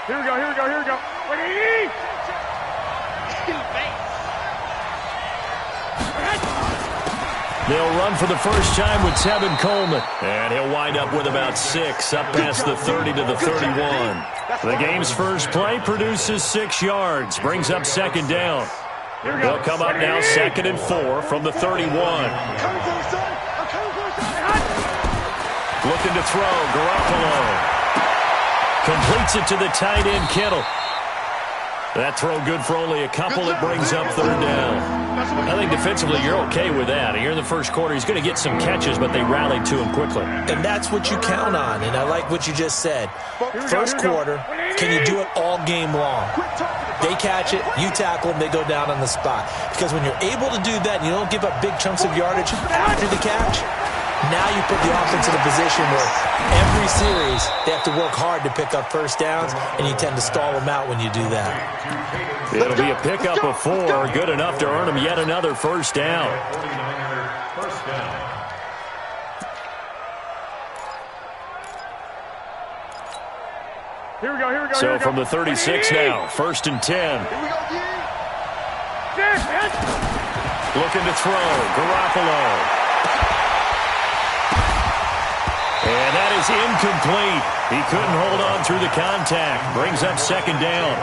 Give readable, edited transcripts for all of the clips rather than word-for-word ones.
Here we go, here we go, here we go. Ready? They'll run for the first time with Tevin Coleman. And he'll wind up with about 6, up past the 30 to the 31. The game's first play produces 6 yards, brings up second down. They'll come up now 2nd and 4 from the 31. Looking to throw, Garoppolo. Completes it to the tight end, Kittle. That throw good for only a couple. It brings up 3rd down. I think defensively you're okay with that. Here in the first quarter, he's going to get some catches, but they rallied to him quickly. And that's what you count on, and I like what you just said. First quarter, can you do it all game long? They catch it, you tackle them, they go down on the spot. Because when you're able to do that and you don't give up big chunks of yardage after the catch, now you put the offense in a position where every series they have to work hard to pick up first downs, and you tend to stall them out when you do that. It'll be a pickup of 4, good enough to earn them yet another first down. Here we go, here we go. So from the 36 now, 1st and 10. Looking to throw, Garoppolo. And that is incomplete. He couldn't hold on through the contact. Brings up 2nd down.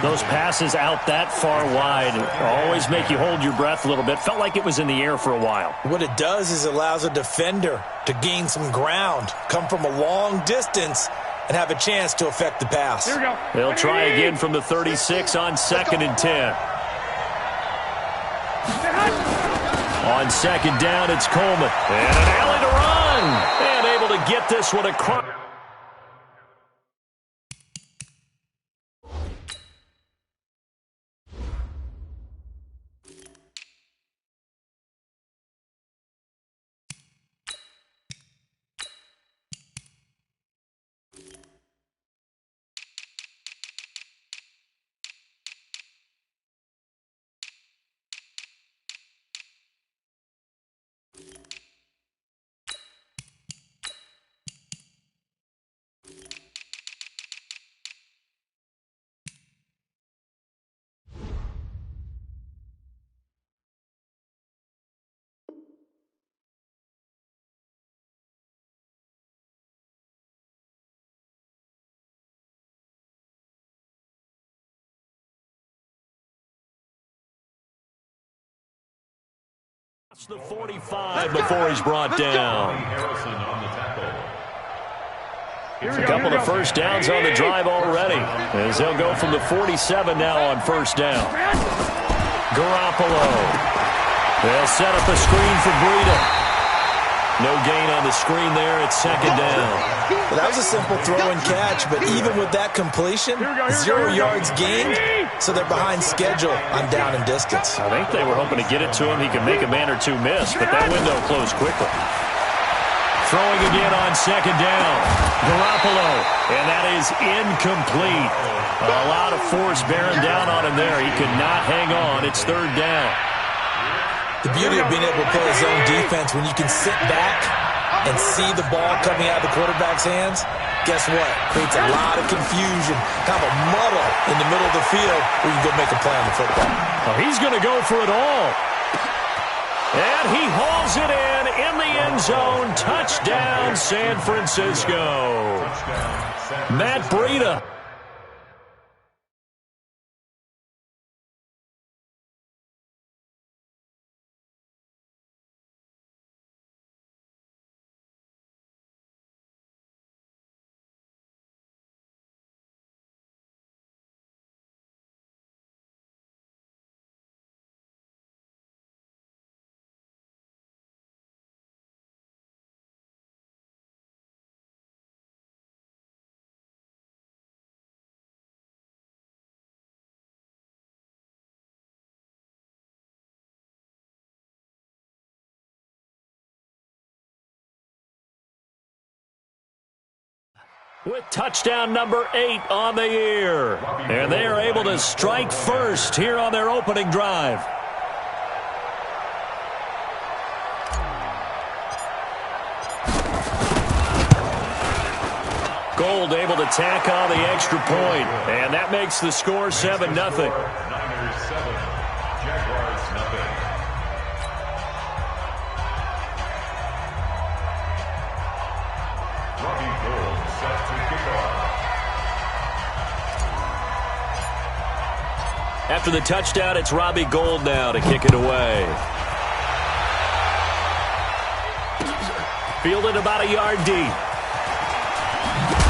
Those passes out that far wide always make you hold your breath a little bit. Felt like it was in the air for a while. What it does is it allows a defender to gain some ground, come from a long distance, and have a chance to affect the pass. Here we go. They'll try again from the 36 on 2nd and 10. On 2nd down, it's Coleman. And an alley to run. And able to get this one across. It's the 45 before he's brought down. A couple of first downs on the drive already, as they'll go from the 47 now on 1st down. Garoppolo. They'll set up a screen for Breida. No gain on the screen there. It's 2nd down. Well, that was a simple throw and catch, but even with that completion, 0 yards gained, so they're behind schedule on down and distance. I think they were hoping to get it to him. He could make a man or two miss, but that window closed quickly. Throwing again on 2nd down. Garoppolo, and that is incomplete. A lot of force bearing down on him there. He could not hang on. It's 3rd down. The beauty of being able to play a zone defense, when you can sit back and see the ball coming out of the quarterback's hands, guess what? Creates a lot of confusion, kind of a muddle in the middle of the field where you can go make a play on the football. Well, he's going to go for it all. And he hauls it in the end zone. Touchdown, San Francisco. Matt Breida. With touchdown number 8 on the year. And they are able to strike first here on their opening drive. Gold able to tack on the extra point, and that makes the score 7-0. Niners 7, Jaguars nothing. Robbie Gold set to kick off. After the touchdown, it's Robbie Gold now to kick it away. Fielded about a yard deep.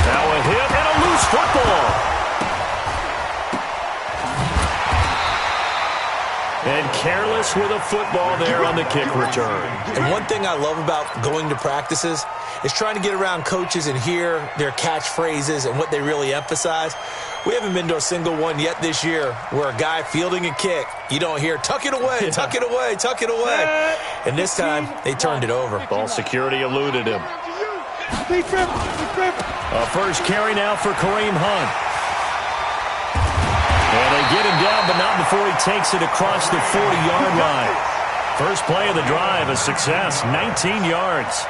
Now a hit and a loose football. And careless with a football there on the kick return. And one thing I love about going to practices is trying to get around coaches and hear their catchphrases and what they really emphasize. We haven't been to a single one yet this year where a guy fielding a kick, you don't hear, tuck it away, tuck it away, tuck it away. And this time, they turned it over. Ball security eluded him. A first carry now for Kareem Hunt. And they get him down, but not before he takes it across the 40-yard line. First play of the drive, a success, 19 yards.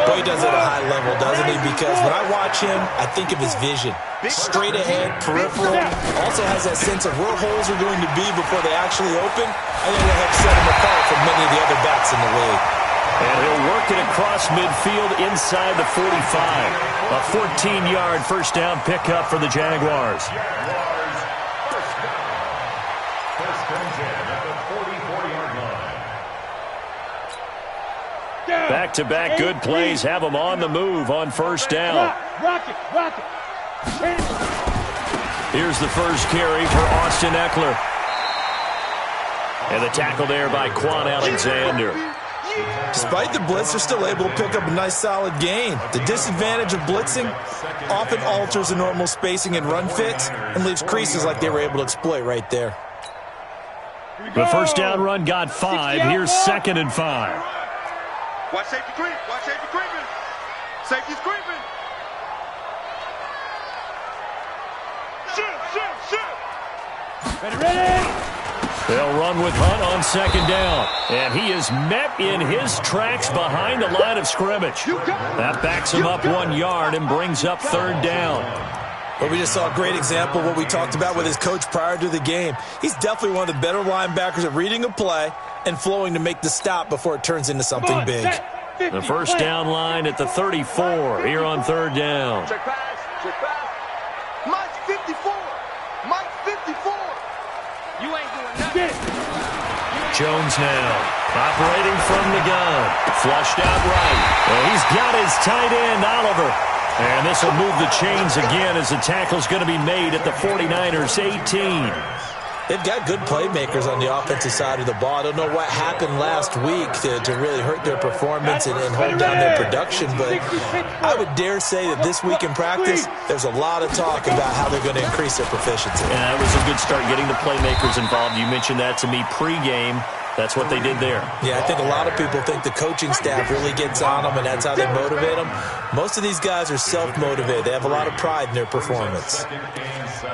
Boy, he does it at a high level, doesn't he? Because when I watch him, I think of his vision. Straight ahead, peripheral. Also has that sense of where holes are going to be before they actually open. I think that helps set him apart from many of the other backs in the league. And he'll work it across midfield inside the 45. A 14-yard first down pickup for the Jaguars. First and 10 at the 44-yard line. Back-to-back good plays have them on the move on first down. Rock it. Here's the first carry for Austin Eckler. And the tackle there by Quan Alexander. Despite the blitz, they're still able to pick up a nice solid gain. The disadvantage of blitzing often alters the normal spacing and run fits and leaves creases like they were able to exploit right there. The first down run got 5. Here's 2nd and 5. Watch safety creep. Watch safety creeping. Safety's creeping. Shoot. Ready. They'll run with Hunt on 2nd down. And he is met in his tracks behind the line of scrimmage. That backs him up 1 yard and brings up 3rd down. But we just saw a great example of what we talked about with his coach prior to the game. He's definitely one of the better linebackers at reading a play and flowing to make the stop before it turns into something big. The first down line at the 34 here on 3rd down. Check pass. Mike's 54. Mike's 54. You ain't doing nothing. Jones now operating from the gun. Flushed out right. And he's got his tight end, Oliver. And this will move the chains again as the tackle's going to be made at the 49ers 18. They've got good playmakers on the offensive side of the ball. I don't know what happened last week to really hurt their performance and hold down their production, but I would dare say that this week in practice, there's a lot of talk about how they're going to increase their proficiency. And that was a good start getting the playmakers involved. You mentioned that to me pregame. That's what they did there. Yeah, I think a lot of people think the coaching staff really gets on them, and that's how they motivate them. Most of these guys are self-motivated. They have a lot of pride in their performance. 2nd and 7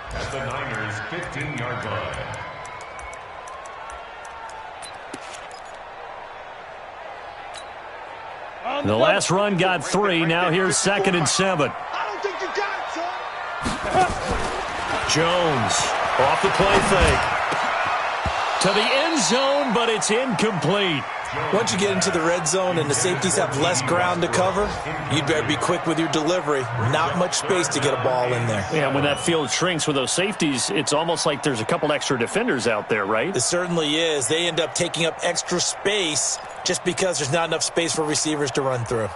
at the Niners 15-yard line. The last run got 3. Now here's 2nd and 7. I don't think you got it, son. Jones off the play fake. To the end zone, but it's incomplete. Once you get into the red zone and the safeties have less ground to cover, you'd better be quick with your delivery. Not much space to get a ball in there. Yeah, when that field shrinks with those safeties, it's almost like there's a couple extra defenders out there, right? It certainly is. They end up taking up extra space just because there's not enough space for receivers to run through.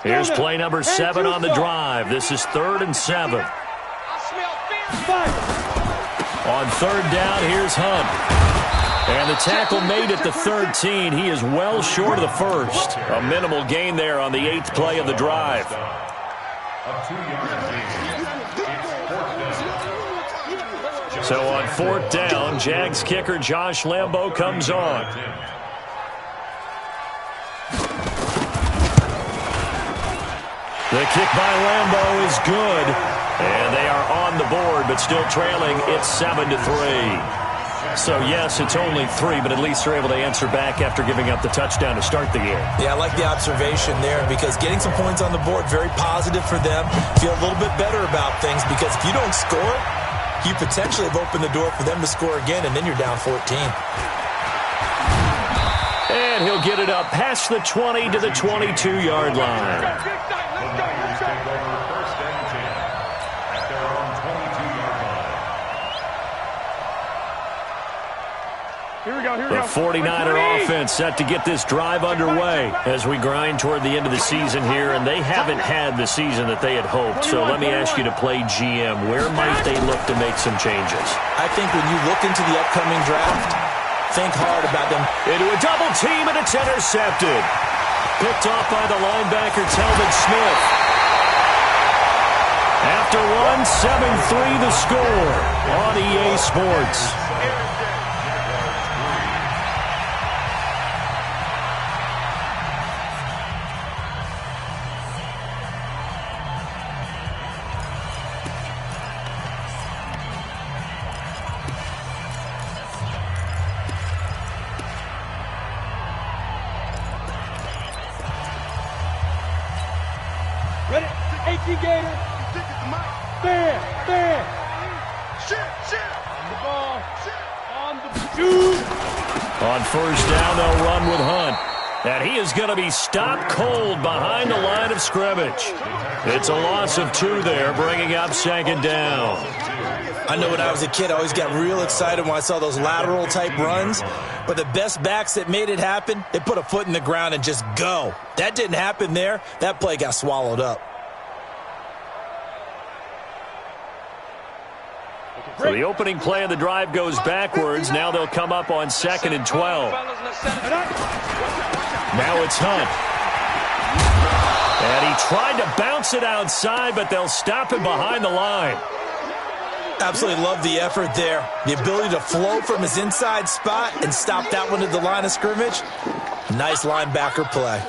Here's play number 7 on the drive. This is 3rd and 7. On 3rd down, here's Hunt. And the tackle made at the 13. He is well short of the first. A minimal gain there on the 8th play of the drive. A 2-yard gain. It's 4th down. So on 4th down, Jags kicker Josh Lambo comes on. The kick by Lambo is good. And they are on the board, but still trailing. It's 7-3. So, yes, it's only 3, but at least they're able to answer back after giving up the touchdown to start the game. Yeah, I like the observation there because getting some points on the board, very positive for them. Feel a little bit better about things because if you don't score, you potentially have opened the door for them to score again, and then you're down 14. And he'll get it up past the 20 to the 22-yard line. The 49er offense set to get this drive underway as we grind toward the end of the season here, and they haven't had the season that they had hoped. So let me ask you to play GM. Where might they look to make some changes? I think when you look into the upcoming draft, think hard about them. Into a double team, and it's intercepted. Picked off by the linebacker, Telvin Smith. After one, 7-3 the score on EA Sports. Ready? HG Gator. Fair. Shit. On the ball. On the shoot. On first down, they'll run with Hunt. And he is going to be stopped cold behind the line of scrimmage. It's a loss of 2 there, bringing up second down. I know when I was a kid, I always got real excited when I saw those lateral-type runs. But the best backs that made it happen, they put a foot in the ground and just go. That didn't happen there. That play got swallowed up. So the opening play of the drive goes backwards. Now they'll come up on 2nd and 12. Now it's Hunt. And he tried to bounce it outside, but they'll stop him behind the line. Absolutely love the effort there. The ability to flow from his inside spot and stop that one at the line of scrimmage. Nice linebacker play.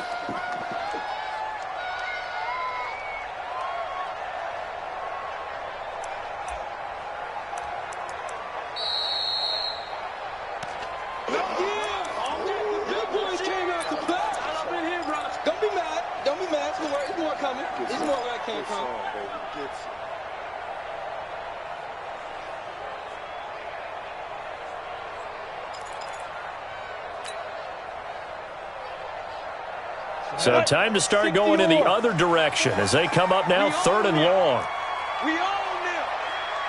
So time to start going in the other direction as they come up now 3rd and long. We own them.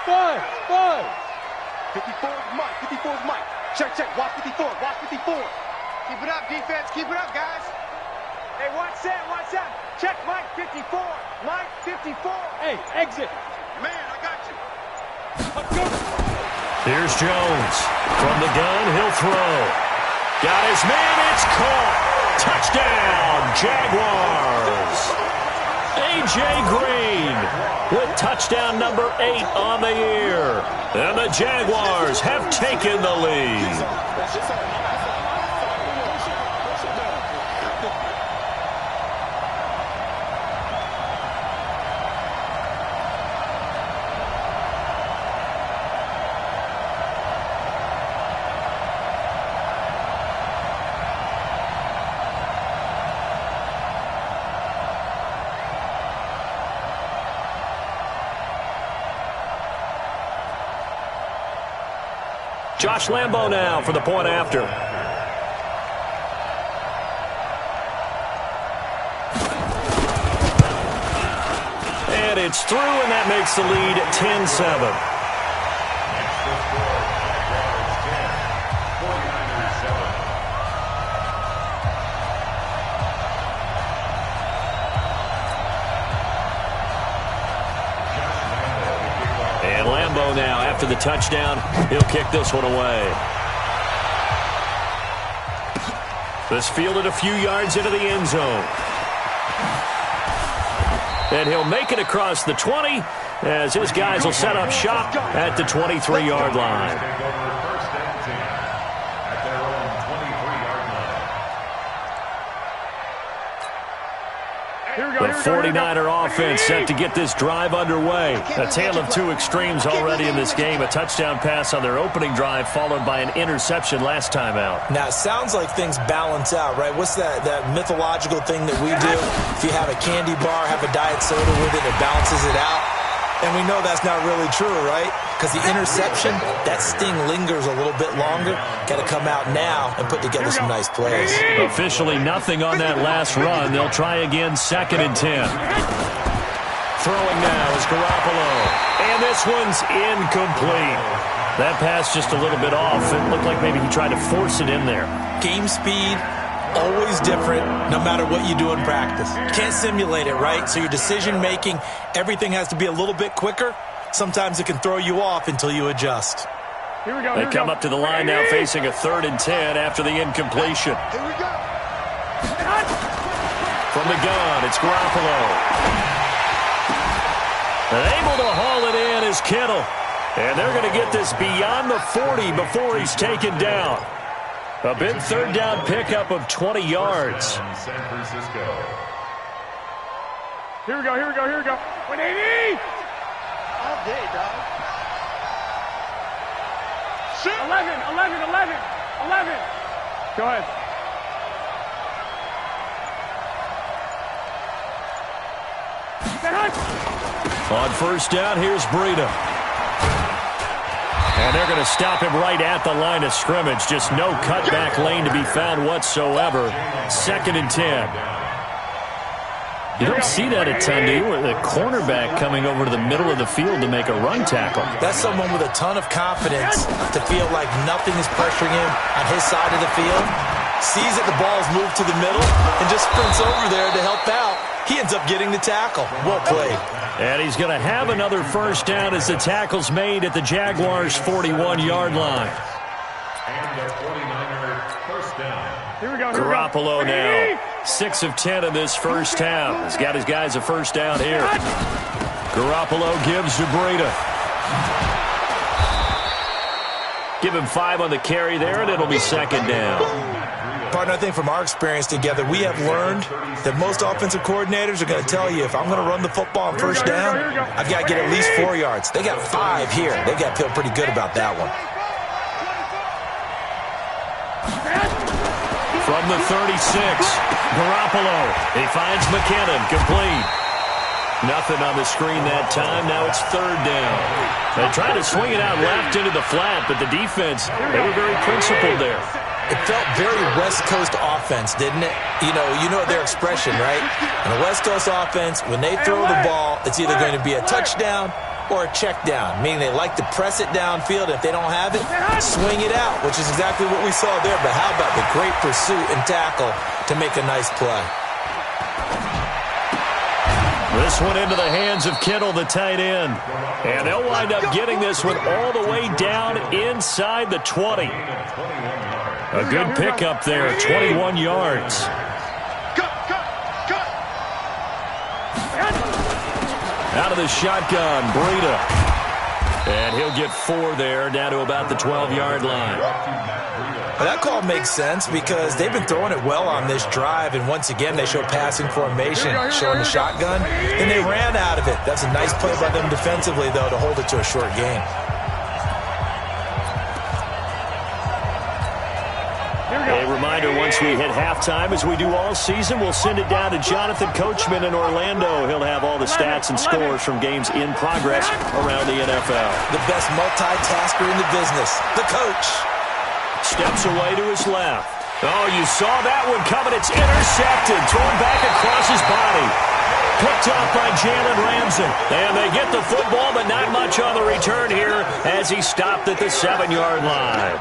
5. 54 is Mike. Check. Watch 54. Keep it up, defense. Keep it up, guys. Hey, watch that. Check Mike 54. Mike 54. Hey, exit. Man, I got you. Let's go. Here's Jones. From the gun, he'll throw. Got his man, it's caught. Touchdown, Jaguars. A.J. Green with touchdown number 8 on the year. And the Jaguars have taken the lead. Josh Lambo now for the point after. And it's through, and that makes the lead 10-7. Now, after the touchdown, he'll kick this one away. This fielded a few yards into the end zone. And he'll make it across the 20 as his guys will set up shop at the 23-yard line. The 49er offense set to get this drive underway. A tale of two extremes already in this game. A touchdown pass on their opening drive followed by an interception last time out. Now, it sounds like things balance out, right? What's that mythological thing that we do? If you have a candy bar, have a diet soda with it, it balances it out. And we know that's not really true, right? Because the interception, that sting lingers a little bit longer. Got to come out now and put together some nice plays. Officially nothing on that last run. They'll try again, 2nd and 10. Throwing now is Garoppolo. And this one's incomplete. That pass just a little bit off. It looked like maybe he tried to force it in there. Game speed, always different, no matter what you do in practice. Can't simulate it, right? So your decision-making, everything has to be a little bit quicker. Sometimes it can throw you off until you adjust. Here we go. They come up to the line now facing a 3rd and 10 after the incompletion. Here we go. From the gun, it's Garoppolo. And able to haul it in is Kittle. And they're going to get this beyond the 40 before he's taken down. A big 3rd down pickup of 20 yards. San Francisco. Here we go. 180. All day, dog. 11. Go ahead. On 1st down, here's Breida. And they're going to stop him right at the line of scrimmage. Just no cutback lane to be found whatsoever. 2nd and 10. You don't see that a ton, do you? The cornerback coming over to the middle of the field to make a run tackle. That's someone with a ton of confidence to feel like nothing is pressuring him on his side of the field. Sees that the ball's moved to the middle and just sprints over there to help out. He ends up getting the tackle. Well played. And he's going to have another 1st down as the tackle's made at the Jaguars' 41-yard line. And the 49er 1st down. Here we go. Garoppolo now. 6 of 10 in this 1st half. He's got his guys a 1st down here. Garoppolo gives to Breida. Give him 5 on the carry there, and it'll be 2nd down. Partner, I think from our experience together, we have learned that most offensive coordinators are going to tell you, if I'm going to run the football on 1st down, I've got to get at least 4 yards. They got 5 here. They've got to feel pretty good about that one. From the 36, Garoppolo. He finds McKinnon, complete. Nothing on the screen that time. Now it's 3rd down. They tried to swing it out left into the flat, but the defense, they were very principled there. It felt very West Coast offense, didn't it? You know their expression, right? In a West Coast offense, when they throw the ball, it's either going to be a touchdown or a check down, meaning they like to press it downfield. If they don't have it, swing it out, which is exactly what we saw there. But how about the great pursuit and tackle to make a nice play? This one into the hands of Kittle, the tight end. And they'll wind up getting this one all the way down inside the 20. A good pickup there, 21 yards. Out of the shotgun, Breida. And he'll get 4 there, down to about the 12-yard line. Well, that call makes sense because they've been throwing it well on this drive, and once again they show passing formation, showing the shotgun, and they ran out of it. That's a nice play by them defensively, though, to hold it to a short game. A reminder, once we hit halftime, as we do all season, we'll send it down to Jonathan Coachman in Orlando. He'll have all the stats and scores from games in progress around the NFL. The best multitasker in the business, the coach. Steps away to his left. Oh, you saw that one coming. It's intercepted. Thrown back across his body. Picked up by Jalen Ramsey. And they get the football, but not much on the return here as he stopped at the 7-yard line.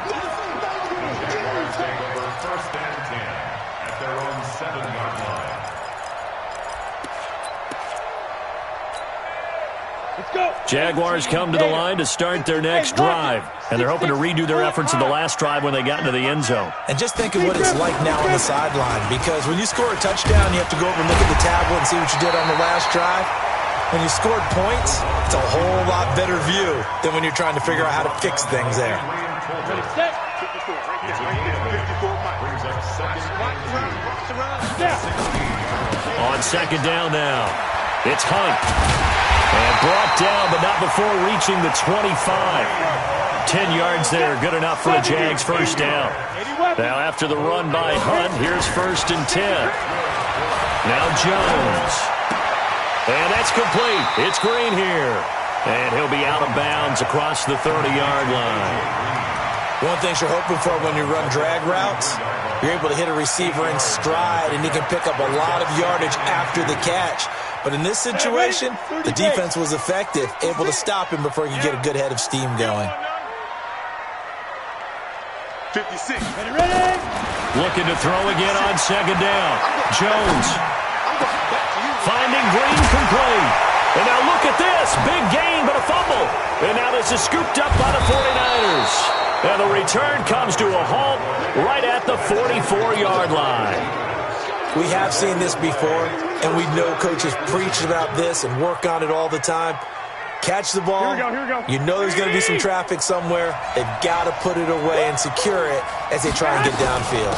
Jaguars come to the line to start their next drive. And they're hoping to redo their efforts in the last drive when they got into the end zone. And just think of what it's like now on the sideline. Because when you score a touchdown, you have to go over and look at the tablet and see what you did on the last drive. When you scored points, it's a whole lot better view than when you're trying to figure out how to fix things there. On On second down now, it's Hunt. And brought down, but not before reaching the 25. 10 yards there, good enough for a Jags first down. Now after the run by Hunt, here's 1st and 10. Now Jones. And that's complete. It's Green here. And he'll be out of bounds across the 30-yard line. One thing you're hoping for when you run drag routes, you're able to hit a receiver in stride, and he can pick up a lot of yardage after the catch. But in this situation, the defense was effective, able to stop him before he could get a good head of steam going. 56. Looking to throw again on second down. Jones finding Green complete. And now look at this. Big gain, but a fumble. And now this is scooped up by the 49ers. And the return comes to a halt right at the 44-yard line. We have seen this before, and we know coaches preach about this and work on it all the time. Catch the ball. Here we go. You know there's going to be some traffic somewhere. They've got to put it away and secure it as they try and get downfield.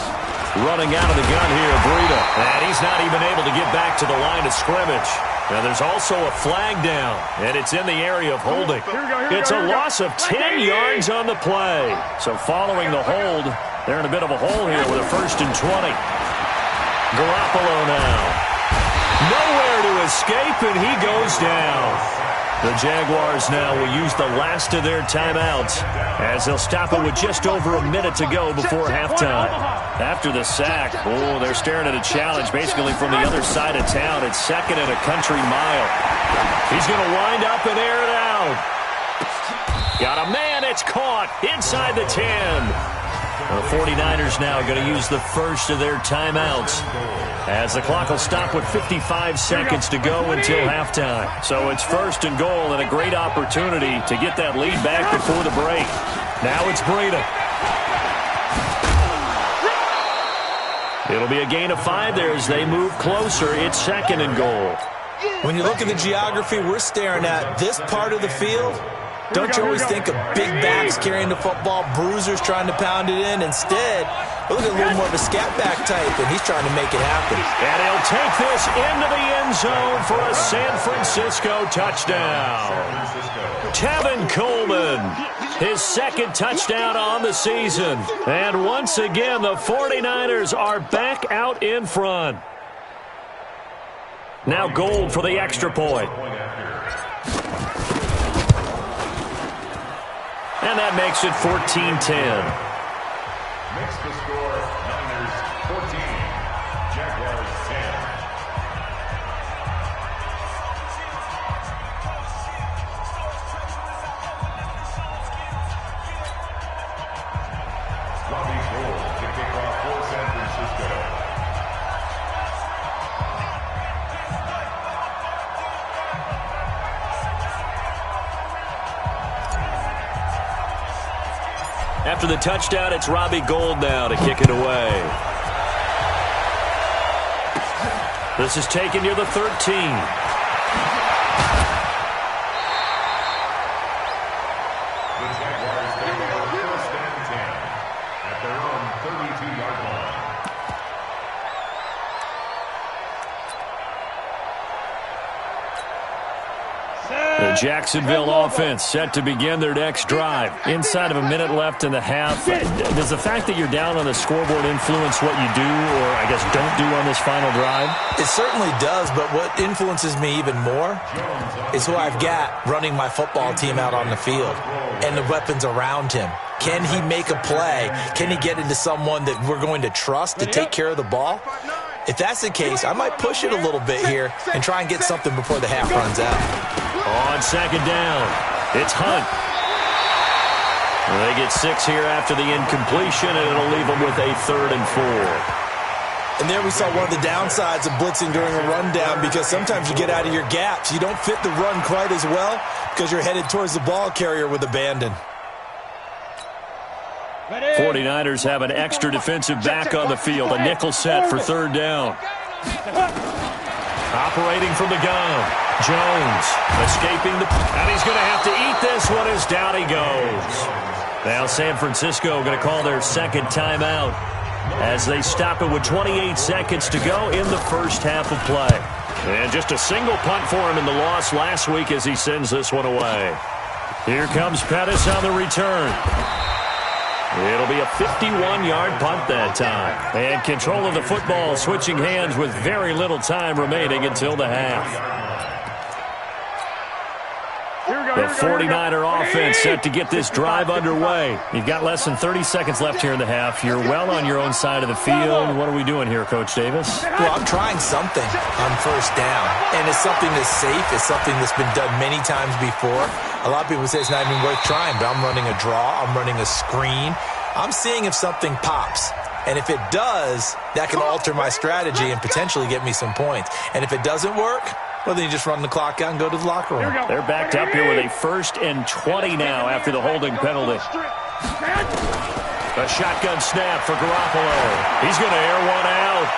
Running out of the gun here, Breida. And he's not even able to get back to the line of scrimmage. Now there's also a flag down, and it's in the area of holding. It's a loss of 10 yards on the play. So following the hold, they're in a bit of a hole here with a 1st and 20. Garoppolo now. Nowhere to escape, and he goes down. The Jaguars now will use the last of their timeouts as they'll stop it with just over a minute to go before halftime. After the sack, they're staring at a challenge basically from the other side of town. It's 2nd and a country mile. He's going to wind up and air it out. Got a man, it's caught inside the 10. The 49ers now going to use the first of their timeouts as the clock will stop with 55 seconds to go until halftime. So it's 1st and goal and a great opportunity to get that lead back before the break. Now it's Breida. It'll be a gain of 5 there as they move closer. It's 2nd and goal. When you look at the geography we're staring at, this part of the field, don't you always think of big backs carrying the football, bruisers trying to pound it in? Instead, look at a little more of a scat back type, and he's trying to make it happen. And he'll take this into the end zone for a San Francisco touchdown. Tevin Coleman, his 2nd touchdown on the season. And once again, the 49ers are back out in front. Now Gold for the extra point. And that makes it 14-10. Makes the score Niners 14, Jaguars 10. Robbie Gould to kick off for San Francisco. After the touchdown, it's Robbie Gould now to kick it away. This is taken near the 13. The Jaguars take over 1st and 10 at their own 32-yard line. The Jacksonville offense set to begin their next drive. Inside of a minute left in the half. Does the fact that you're down on the scoreboard influence what you do, or I guess don't do on this final drive? It certainly does, but what influences me even more is who I've got running my football team out on the field and the weapons around him. Can he make a play? Can he get into someone that we're going to trust to take care of the ball? If that's the case, I might push it a little bit here and try and get something before the half runs out. On second down, it's Hunt. They get 6 here after the incompletion, and it'll leave them with a 3rd and 4. And there we saw one of the downsides of blitzing during a rundown, because sometimes you get out of your gaps. You don't fit the run quite as well because you're headed towards the ball carrier with abandon. 49ers have an extra defensive back on the field. A nickel set for 3rd down. Operating from the gun. Jones escaping and he's going to have to eat this one as down he goes. Now San Francisco going to call their 2nd timeout. as they stop it with 28 seconds to go in the first half of play. And just a single punt for him in the loss last week as he sends this one away. Here comes Pettis on the return. It'll be a 51-yard punt that time. And control of the football switching hands with very little time remaining until the half. The 49er offense set to get this drive underway. You've got less than 30 seconds left here in the half. You're well on your own side of the field. What are we doing here, Coach Davis? Well, I'm trying something on first down. And it's something that's safe. It's something that's been done many times before. A lot of people say it's not even worth trying, but I'm running a draw. I'm running a screen. I'm seeing if something pops. And if it does, that can alter my strategy and potentially get me some points. And if it doesn't work, well, then you just run the clock out and go to the locker room. They're backed up here with a 1st and 20 now after the holding penalty. A shotgun snap for Garoppolo. He's going to air one out.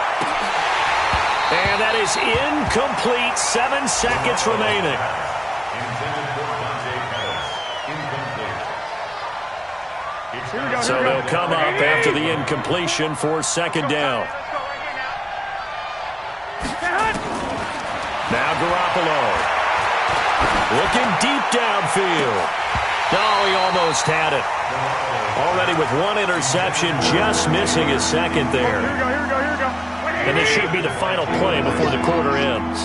And that is incomplete. 7 seconds remaining. So they'll come up after the incompletion for 2nd down. Now Garoppolo. Looking deep downfield. Oh, he almost had it. Already with 1 interception, just missing his 2nd there. And this should be the final play before the quarter ends.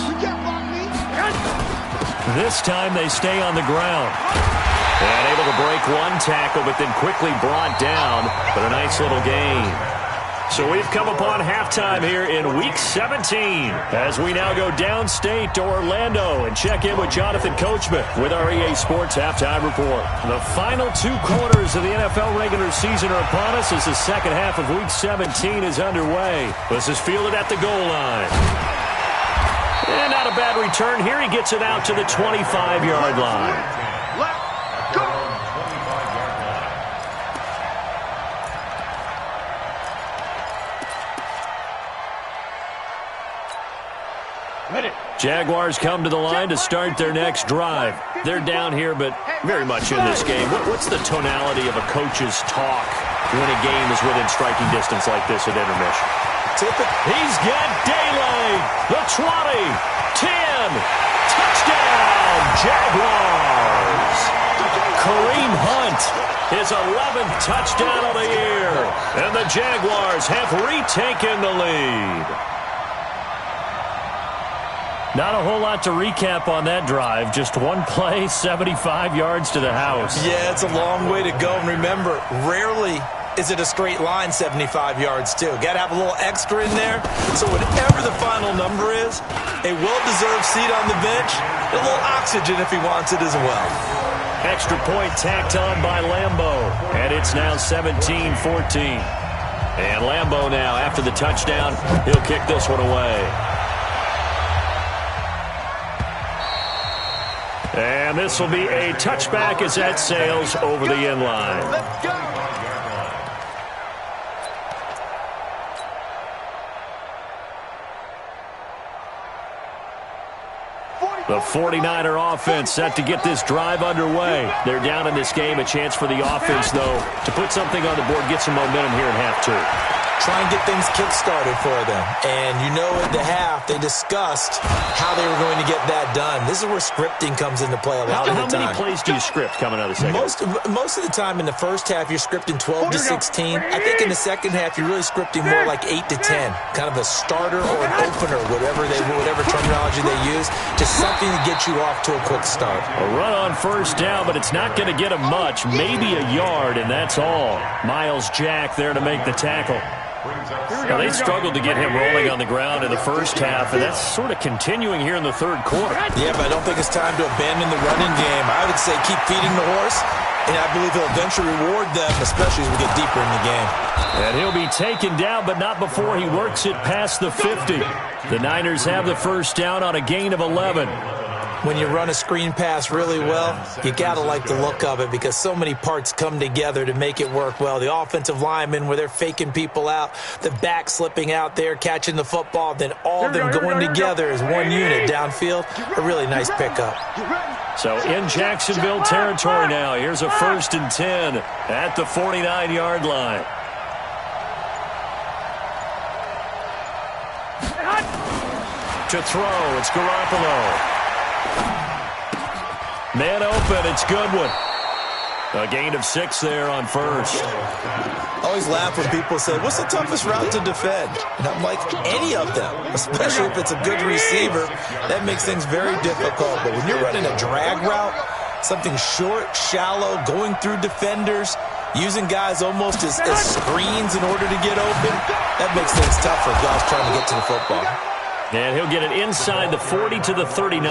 This time they stay on the ground. And able to break 1 tackle, but then quickly brought down. But a nice little gain. So we've come upon halftime here in Week 17 as we now go downstate to Orlando and check in with Jonathan Coachman with our EA Sports Halftime Report. The final 2 quarters of the NFL regular season are upon us as the second half of Week 17 is underway. This is fielded at the goal line. And not a bad return here. He gets it out to the 25-yard line. Jaguars come to the line to start their next drive. They're down here, but very much in this game. What's the tonality of a coach's talk when a game is within striking distance like this at intermission? He's got daylight. The 20, 10, touchdown, Jaguars. Kareem Hunt, his 11th touchdown of the year. And the Jaguars have retaken the lead. Not a whole lot to recap on that drive. Just 1 play, 75 yards to the house. Yeah, it's a long way to go. And remember, rarely is it a straight line 75 yards, too. Got to have a little extra in there. So whatever the final number is, a well-deserved seat on the bench, a little oxygen if he wants it as well. Extra point tacked on by Lambo. And it's now 17-14. And Lambo now, after the touchdown, he'll kick this one away. And this will be a touchback as that sails over the end line. Let's go. The 49er offense set to get this drive underway. They're down in this game. A chance for the offense, though, to put something on the board, get some momentum here in half 2. Try and get things kick-started for them. And you know at the half, they discussed how they were going to get that done. This is where scripting comes into play a lot of the time. How many plays do you script coming out of the second half? Most of the time in the first half, you're scripting 12 to 16. I think in the second half, you're really scripting more like 8 to 10. Kind of a starter or an opener, whatever terminology they use. Just something to get you off to a quick start. A run on first down, but it's not going to get him much. Maybe a yard, and that's all. Miles Jack there to make the tackle. Now, they struggled to get him rolling on the ground in the first half, and that's sort of continuing here in the third quarter. Yeah, but I don't think it's time to abandon the running game. I would say keep feeding the horse, and I believe he'll eventually reward them, especially as we get deeper in the game. And he'll be taken down, but not before he works it past the 50. The Niners have the first down on a gain of 11. When you run a screen pass really well, you got to like the look of it because so many parts come together to make it work well. The offensive linemen, where they're faking people out, the back slipping out there, catching the football, then all of them going together as one unit downfield. A really nice pickup. So in Jacksonville territory now, here's a 1st and 10 at the 49-yard line. To throw, it's Garoppolo. Man open, it's Goodwin. A gain of 6 there on first. I always laugh when people say, what's the toughest route to defend? And I'm like, any of them, especially if it's a good receiver. That makes things very difficult. But when you're running a drag route, something short, shallow, going through defenders, using guys almost as screens in order to get open, that makes things tough for guys trying to get to the football. And he'll get it inside the 40 to the 39.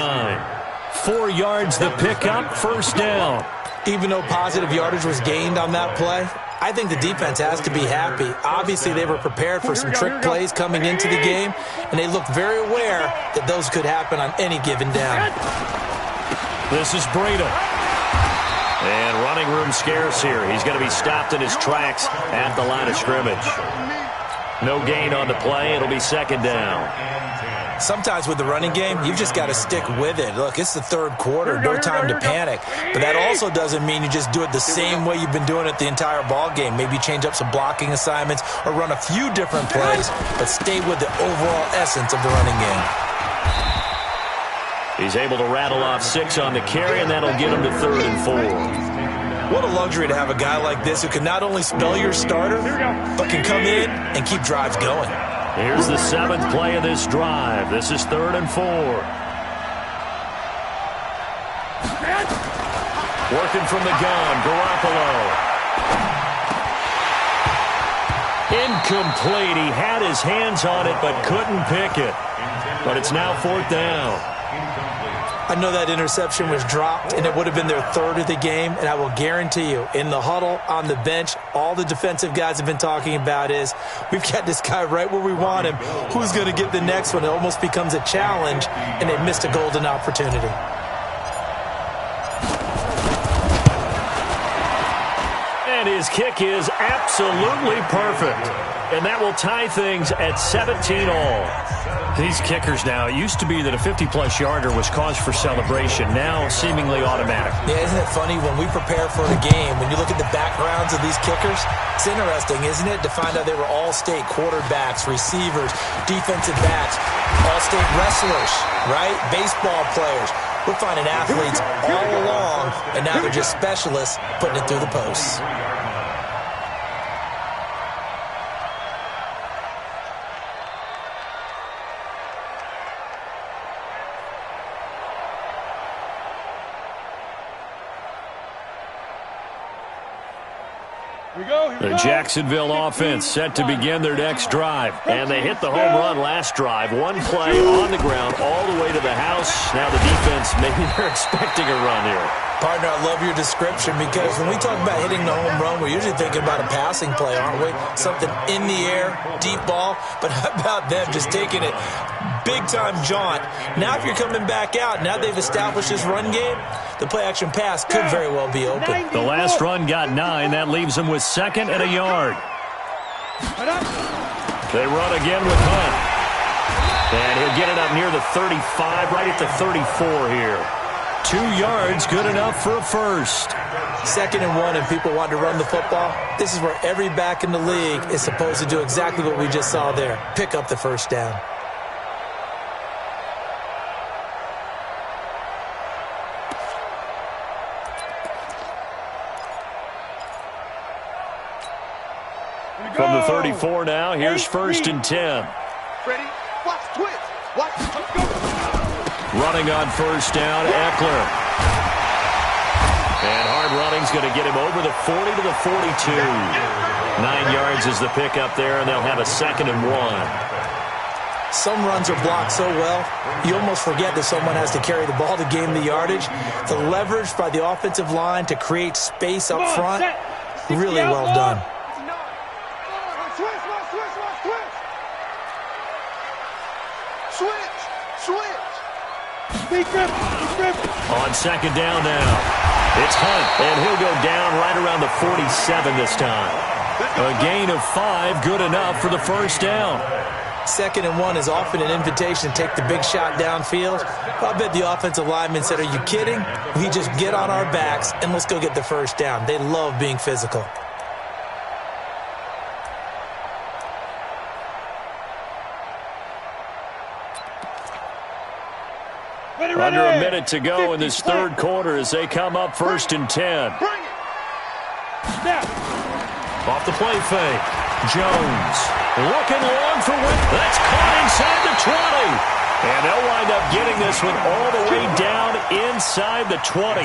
4 yards the pickup, first down. Even though positive yardage was gained on that play, I think the defense has to be happy. Obviously, they were prepared for some trick plays coming into the game, and they looked very aware that those could happen on any given down. This is Breida. And running room scarce here. He's going to be stopped in his tracks at the line of scrimmage. No gain on the play. It'll be second down. Sometimes with the running game, you've just got to stick with it. Look, it's the third quarter, no time to panic. But that also doesn't mean you just do it the same way you've been doing it the entire ball game. Maybe change up some blocking assignments or run a few different plays, but stay with the overall essence of the running game. He's able to rattle off 6 on the carry, and that'll get him to 3rd and 4. What a luxury to have a guy like this who can not only spell your starter, but can come in and keep drives going. Here's the 7th play of this drive. This is 3rd and 4. Working from the gun, Garoppolo. Incomplete. He had his hands on it, but couldn't pick it. But it's now 4th down. I know that interception was dropped, and it would have been their 3rd of the game, and I will guarantee you, in the huddle, on the bench, all the defensive guys have been talking about is, we've got this guy right where we want him. Who's going to get the next one? It almost becomes a challenge, and they missed a golden opportunity. And his kick is absolutely perfect. And that will tie things at 17 all. These kickers now, it used to be that a 50-plus yarder was cause for celebration. Now, seemingly automatic. Yeah, isn't it funny when we prepare for a game, when you look at the backgrounds of these kickers, it's interesting, isn't it, to find out they were all-state quarterbacks, receivers, defensive backs, all-state wrestlers, right? Baseball players. We're finding athletes all along, and now they're just specialists putting it through the posts. The Jacksonville offense set to begin their next drive. And they hit the home run last drive. One play on the ground all the way to the house. Now the defense, maybe they're expecting a run here. Partner, I love your description because when we talk about hitting the home run, we're usually thinking about a passing play, aren't we? Something in the air, deep ball. But how about them just taking it big-time jaunt? Now if you're coming back out, now they've established this run game, the play-action pass could very well be open. The last run got 9. That leaves them with 2nd and a yard. They run again with Hunt. And he'll get it up near the 35, right at the 34 here. 2 yards, good enough for a first. 2nd and 1, and people want to run the football. This is where every back in the league is supposed to do exactly what we just saw there. Pick up the first down. From the 34 now, here's 1st and 10. Ready? Watch twitch. Watch. Let's go. Running on first down, Eckler. And hard running's going to get him over the 40 to the 42. 9 yards is the pickup there, and they'll have a 2nd and 1. Some runs are blocked so well, you almost forget that someone has to carry the ball to gain the yardage. The leverage by the offensive line to create space up front, really well done. On 2nd down now, it's Hunt, and he'll go down right around the 47 this time. A gain of 5, good enough for the first down. 2nd and 1 is often an invitation to take the big shot downfield. I bet the offensive lineman said, are you kidding? We just get on our backs and let's go get the first down. They love being physical. Under a minute to go in this third quarter as they come up 1st and 10. Off the play fake. Jones looking long for win. That's caught inside the 20. And they'll wind up getting this one all the way down inside the 20.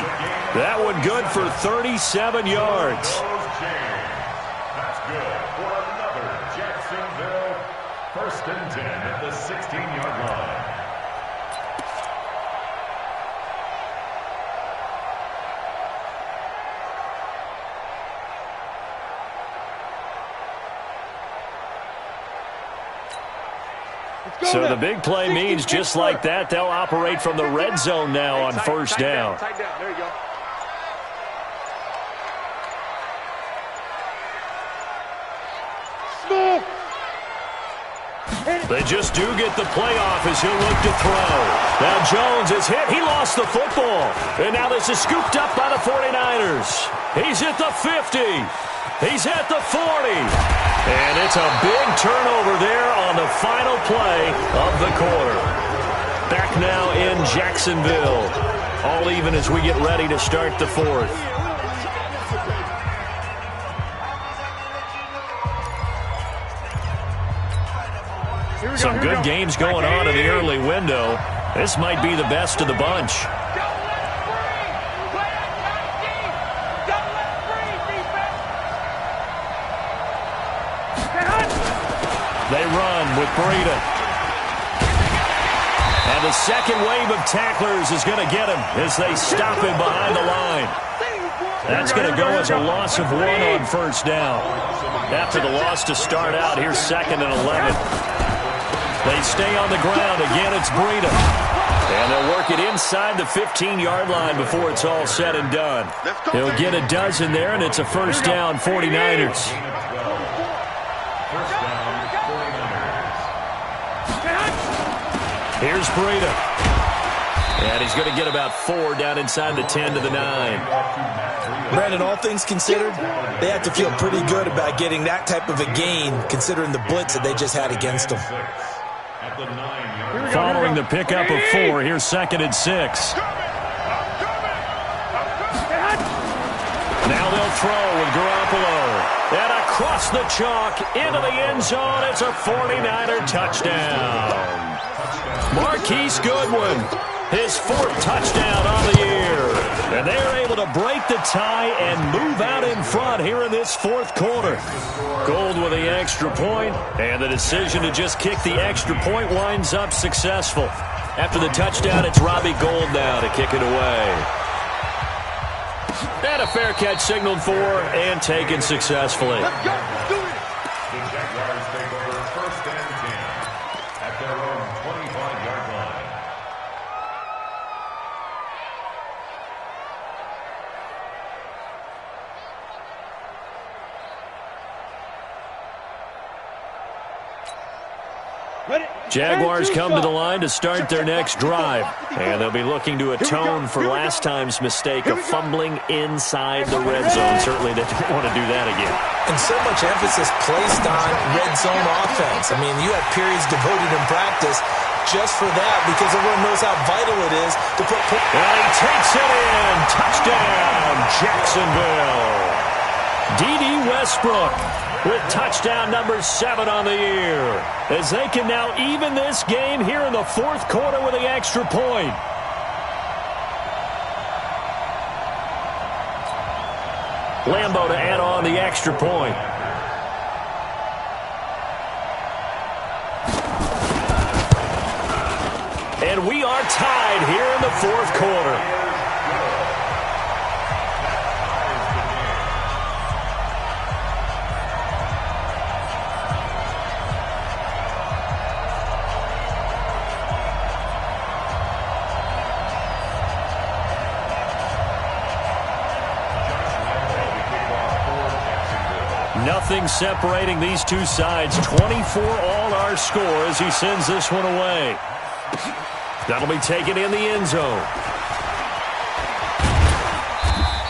That one good for 37 yards. That's good for another Jacksonville 1st and 10 at the 16-yard line. So the big play means just like that, they'll operate from the red zone now on 1st down. There you go. They just do get the playoff as he'll look to throw. Now Jones is hit. He lost the football. And now this is scooped up by the 49ers. He's at the 50. He's at the 40. And it's a big turnover there on the final play of the quarter. Back now in Jacksonville. All even as we get ready to start the fourth. Some good games going on in the early window. This might be the best of the bunch. They run with Breida. And the second wave of tacklers is going to get him as they stop him behind the line. That's going to go as a loss of 1 on 1st down. After the loss to start out, here's 2nd and 11. They stay on the ground. Again, it's Breida. And they'll work it inside the 15-yard line before it's all said and done. He'll get a dozen there, and it's a 1st down, 49ers. Here's Breida. And he's going to get about 4 down inside the 10 to the 9. Brandon, all things considered, they have to feel pretty good about getting that type of a gain considering the blitz that they just had against them. Following the pickup of 4, here's 2nd and 6. Now they'll throw with Garoppolo. And across the chalk into the end zone. It's a 49er touchdown. Marquise Goodwin, his 4th touchdown on the year. And they're able to break the tie and move out in front here in this 4th quarter. Gold with the extra point, and the decision to just kick the extra point winds up successful. After the touchdown, it's Robbie Gould now to kick it away. And a fair catch signaled for and taken successfully. The Jaguars take over 1st and 10 at their own 25-yard line. Jaguars come to the line to start their next drive. And they'll be looking to atone for last time's mistake of fumbling inside the red zone. Certainly they don't want to do that again. And so much emphasis placed on red zone offense. I mean, you have periods devoted in practice just for that because everyone knows how vital it is to put... And he takes it in. Touchdown, Jacksonville. D.D. Westbrook with touchdown number 7 on the year, as they can now even this game here in the 4th quarter with the extra point. Lambo to add on the extra point. And we are tied here in the 4th quarter. Nothing separating these two sides. 24 all our score as he sends this one away. That'll be taken in the end zone.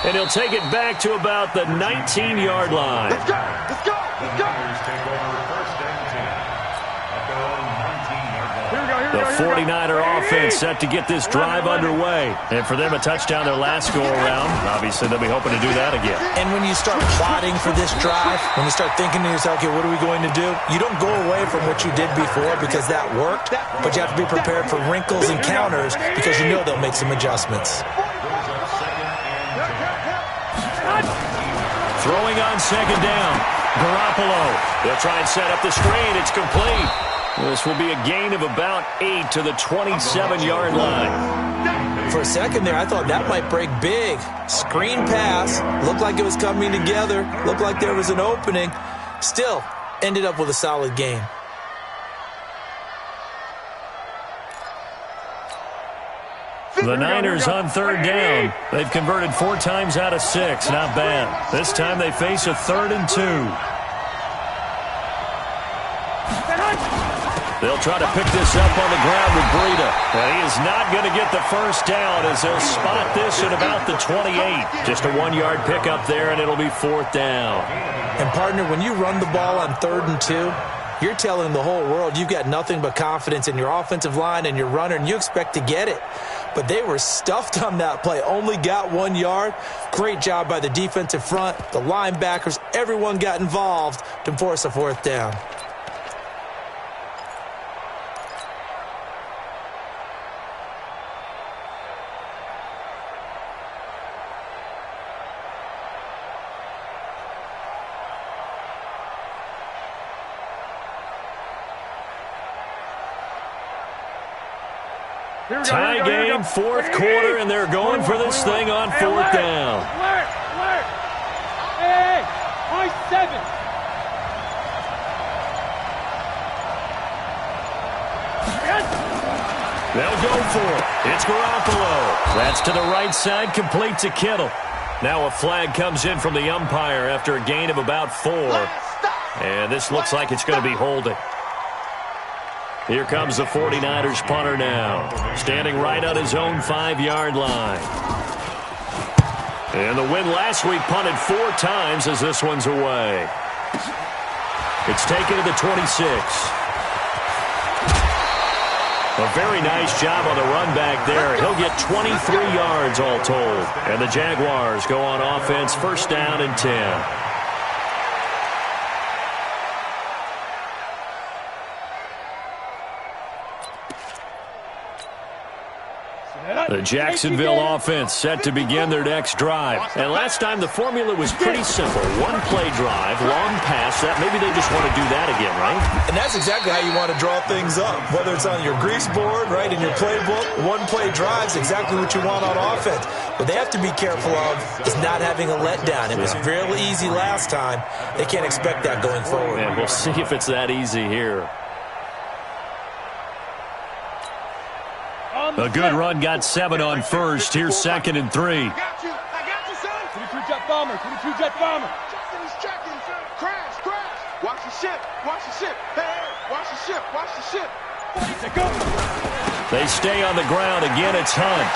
And he'll take it back to about the 19-yard line. Let's go! Let's go! Let's go! Take over 1st and 10 at their own 19-yard line. The 49er offense set to get this drive underway. And for them, a touchdown their last go-around. Obviously, they'll be hoping to do that again. And when you start plotting for this drive, when you start thinking to yourself, okay, what are we going to do? You don't go away from what you did before because that worked, but you have to be prepared for wrinkles and counters because you know they'll make some adjustments. Throwing on second down. Garoppolo. They'll try and set up the screen. It's complete. This will be a gain of about 8 to the 27-yard line. For a second there, I thought that might break big. Screen pass. Looked like it was coming together. Looked like there was an opening. Still, ended up with a solid gain. The Niners on third down. They've converted 4 times out of 6. Not bad. This time they face a 3rd and 2. They'll try to pick this up on the ground with Breida. And he is not going to get the first down as they'll spot this at about the 28. Just a 1-yard pickup there, and it'll be 4th down. And, partner, when you run the ball on 3rd and 2, you're telling the whole world you've got nothing but confidence in your offensive line and your runner, and you expect to get it. But they were stuffed on that play, only got 1 yard. Great job by the defensive front, the linebackers, everyone got involved to force a 4th down. Tie game, 4th quarter, and they're going for this thing on 4th down. Alert! Hey, my 7. They'll go for it. It's Garoppolo. That's to the right side, complete to Kittle. Now a flag comes in from the umpire after a gain of about 4. And this looks like it's going to be holding. Here comes the 49ers punter now, standing right on his own 5-yard line. And the win last week punted 4 times as this one's away. It's taken to the 26. A very nice job on the run back there. He'll get 23 yards all told. And the Jaguars go on offense, 1st down and 10. The Jacksonville offense set to begin their next drive. And last time the formula was pretty simple. 1-play drive, long pass. That maybe they just want to do that again, right? And that's exactly how you want to draw things up. Whether it's on your grease board, right, in your playbook, 1-play drive's exactly what you want on offense. What they have to be careful of is not having a letdown. It was fairly easy last time. They can't expect that going forward. And we'll see if it's that easy here. A good run got 7 on first. Here's 2nd and 3. I got you, son. 22 jet bomber. He's checking, son. Crash. Watch the ship. Hey, watch the ship. They stay on the ground. Again, it's Hunt.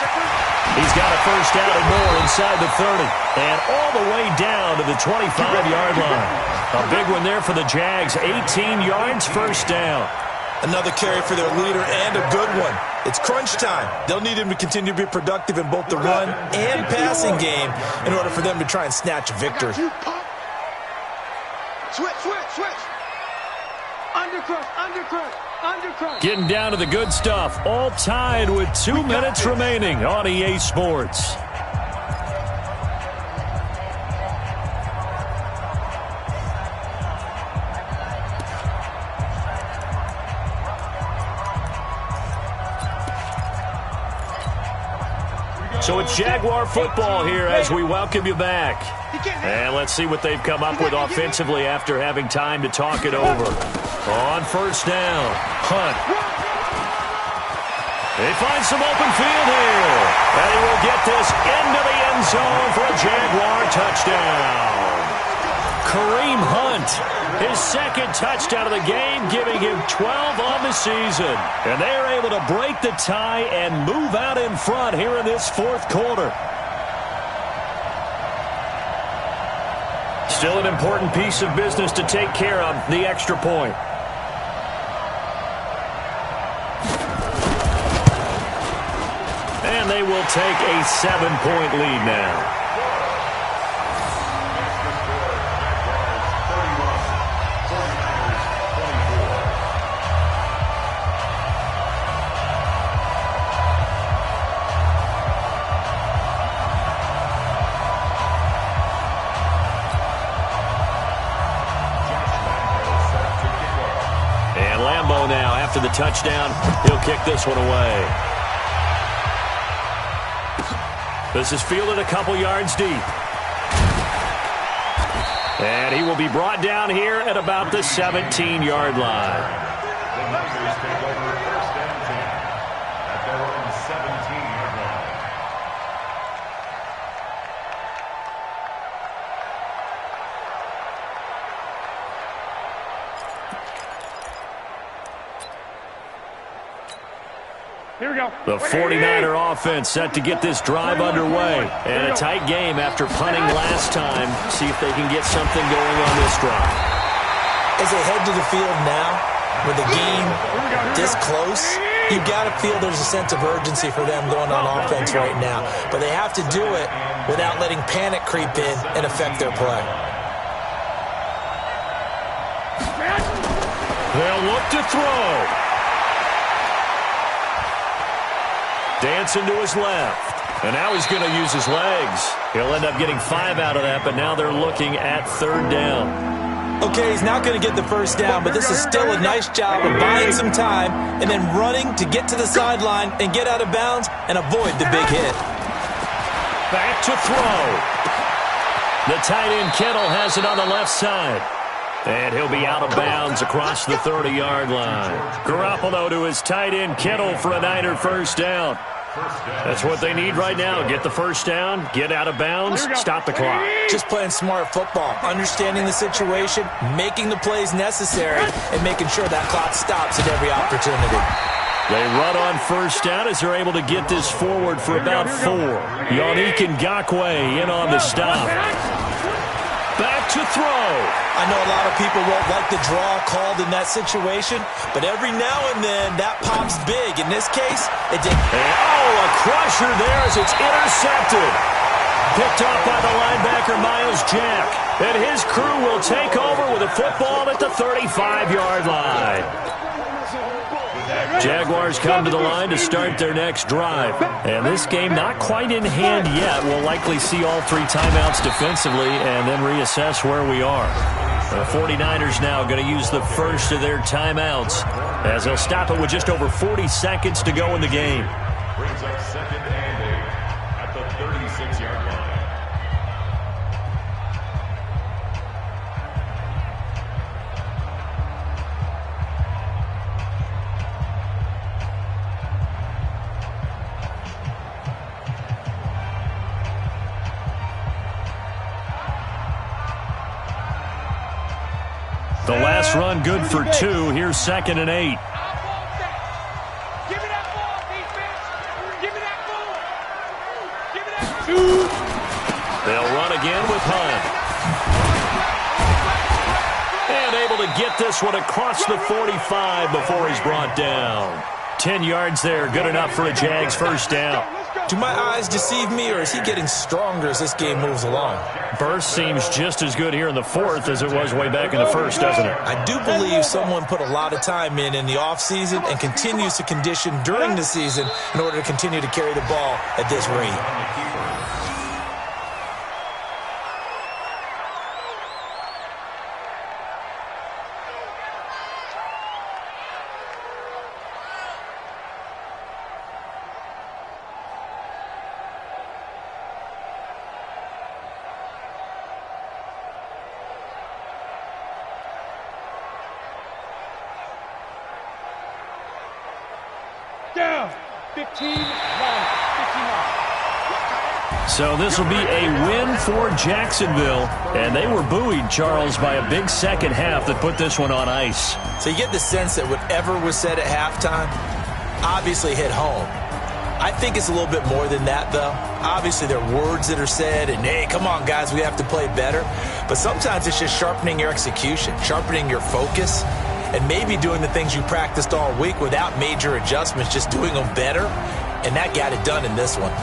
He's got a first down and more inside the 30. And all the way down to the 25-yard line. A big one there for the Jags. 18 yards, 1st down. Another carry for their leader and a good one. It's crunch time. They'll need him to continue to be productive in both the run and passing game in order for them to try and snatch a victory. Switch. Undercrush. Getting down to the good stuff. All tied with 2 minutes remaining on EA Sports. So it's Jaguar football here as we welcome you back. And let's see what they've come up with offensively after having time to talk it over. On 1st down, Hunt. They find some open field here. And he will get this into the end zone for a Jaguar touchdown. Kareem Hunt, his 2nd touchdown of the game, giving him 12 on the season. And they are able to break the tie and move out in front here in this 4th quarter. Still an important piece of business to take care of, the extra point. And they will take a 7-point lead now. Now, after the touchdown, he'll kick this one away. This is fielded a couple yards deep. And he will be brought down here at about the 17-yard line. The Niners take over first and 10 at their own 17-yard line. Here we go. The 49er offense set to get this drive underway. And a tight game after punting last time. See if they can get something going on this drive. As they head to the field now, with the game this close, you got to feel there's a sense of urgency for them going on offense right now. But they have to do it without letting panic creep in and affect their play. They'll look to throw. Dancing to his left. And now he's going to use his legs. He'll end up getting 5 out of that, but now they're looking at 3rd down. Okay, he's not going to get the first down, but this is still a nice job of buying some time and then running to get to the sideline and get out of bounds and avoid the big hit. Back to throw. The tight end Kittle has it on the left side. And he'll be out of bounds across the 30-yard line. Garoppolo to his tight end Kittle for a Niner first down. That's what they need right now. Get the first down, get out of bounds, stop the clock. Just playing smart football, understanding the situation, making the plays necessary, and making sure that clock stops at every opportunity. They run on first down as they're able to get this forward for about 4. Yannick Ngakoue in on the stop. Back to throw. I know a lot of people won't like the draw called in that situation, but every now and then that pops big. In this case, it did. A crusher there as it's intercepted. Picked off by the linebacker Myles Jack. And his crew will take over with a football at the 35-yard line. Jaguars come to the line to start their next drive. And this game not quite in hand yet. We'll likely see all 3 timeouts defensively and then reassess where we are. The 49ers now going to use the first of their timeouts as they'll stop it with just over 40 seconds to go in the game. Brings up 2nd and 8 at the 36-yard line. The last run good for 2. Here's 2nd and 8. Give me that ball, defense. Give me that ball. Give me that ball. They'll run again with Hunt. And able to get this one across the 45 before he's brought down. 10 yards there, good enough for a Jags first down. Do my eyes deceive me, or is he getting stronger as this game moves along? Burst seems just as good here in the 4th as it was way back in the 1st, doesn't it? I do believe someone put a lot of time in the offseason and continues to condition during the season in order to continue to carry the ball at this rate. Down. 15-1. So this will be a win for Jacksonville. And they were buoyed, Charles, by a big second half that put this one on ice. So you get the sense that whatever was said at halftime obviously hit home. I think it's a little bit more than that, though. Obviously, there are words that are said, and, hey, come on, guys, we have to play better. But sometimes it's just sharpening your execution, sharpening your focus, and maybe doing the things you practiced all week without major adjustments, just doing them better. and that got it done in this one.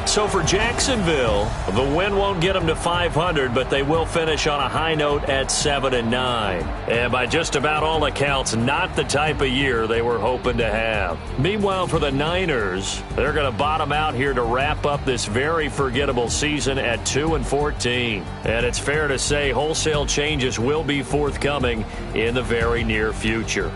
So for Jacksonville, the win won't get them to 500, but they will finish on a high note at 7-9. And by just about all accounts, not the type of year they were hoping to have. Meanwhile, for the Niners, they're going to bottom out here to wrap up this very forgettable season at 2-14. And it's fair to say wholesale changes will be forthcoming in the very near future.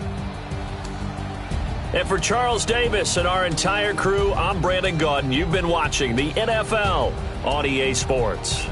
And for Charles Davis and our entire crew, I'm Brandon Gaudin. You've been watching the NFL on EA Sports.